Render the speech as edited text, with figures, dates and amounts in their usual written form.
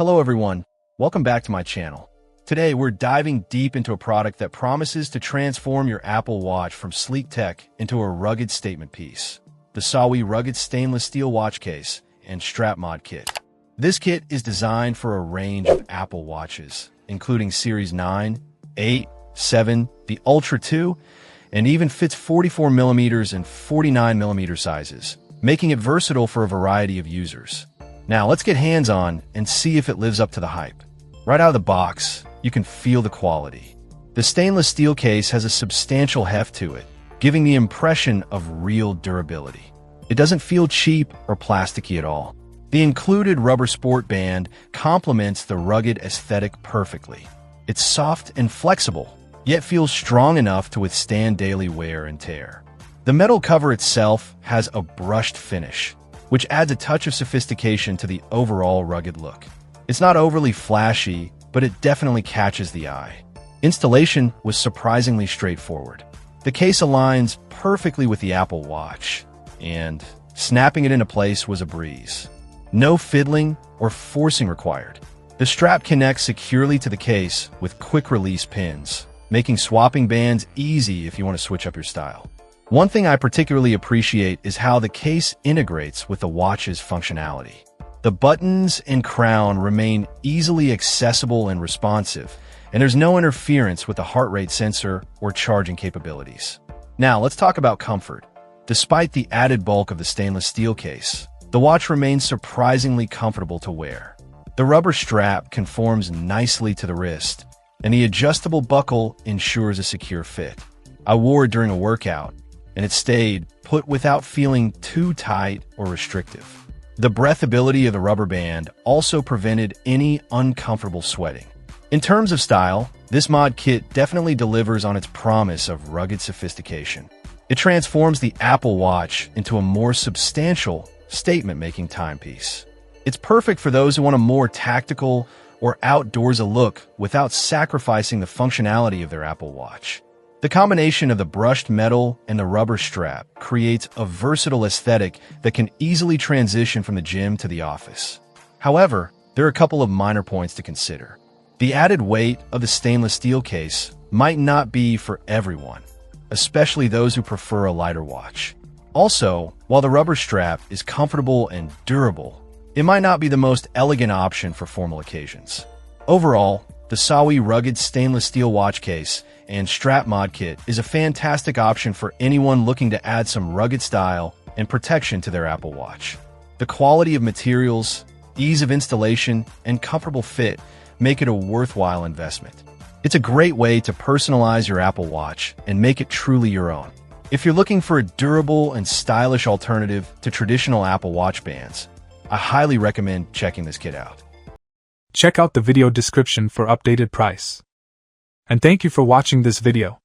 Hello everyone, welcome back to my channel. Today we're diving deep into a product that promises to transform your Apple Watch from sleek tech into a rugged statement piece. The SAAWEE rugged stainless steel watch case and strap mod kit. This kit is designed for a range of Apple Watches, including Series 9, 8, 7, the Ultra 2, and even fits 44mm and 49mm sizes, making it versatile for a variety of users. Now let's get hands-on and see if it lives up to the hype. Right out of the box, you can feel the quality. The stainless steel case has a substantial heft to it, giving the impression of real durability. It doesn't feel cheap or plasticky at all. The included rubber sport band complements the rugged aesthetic perfectly. It's soft and flexible, yet feels strong enough to withstand daily wear and tear. The metal cover itself has a brushed finish, which adds a touch of sophistication to the overall rugged look. It's not overly flashy, but it definitely catches the eye. Installation was surprisingly straightforward. The case aligns perfectly with the Apple Watch, and snapping it into place was a breeze. No fiddling or forcing required. The strap connects securely to the case with quick-release pins, making swapping bands easy if you want to switch up your style. One thing I particularly appreciate is how the case integrates with the watch's functionality. The buttons and crown remain easily accessible and responsive, and there's no interference with the heart rate sensor or charging capabilities. Now, let's talk about comfort. Despite the added bulk of the stainless steel case, the watch remains surprisingly comfortable to wear. The rubber strap conforms nicely to the wrist, and the adjustable buckle ensures a secure fit. I wore it during a workout, and it stayed put without feeling too tight or restrictive. The breathability of the rubber band also prevented any uncomfortable sweating. In terms of style, this mod kit definitely delivers on its promise of rugged sophistication. It transforms the Apple Watch into a more substantial, statement-making timepiece. It's perfect for those who want a more tactical or outdoorsy look without sacrificing the functionality of their Apple Watch. The combination of the brushed metal and the rubber strap creates a versatile aesthetic that can easily transition from the gym to the office. However, there are a couple of minor points to consider. The added weight of the stainless steel case might not be for everyone, especially those who prefer a lighter watch. Also, while the rubber strap is comfortable and durable, it might not be the most elegant option for formal occasions. Overall, the SAAWEE rugged stainless steel watch case and strap mod kit is a fantastic option for anyone looking to add some rugged style and protection to their Apple Watch. The quality of materials, ease of installation, and comfortable fit make it a worthwhile investment. It's a great way to personalize your Apple Watch and make it truly your own. If you're looking for a durable and stylish alternative to traditional Apple Watch bands, I highly recommend checking this kit out. Check out the video description for updated price. And thank you for watching this video.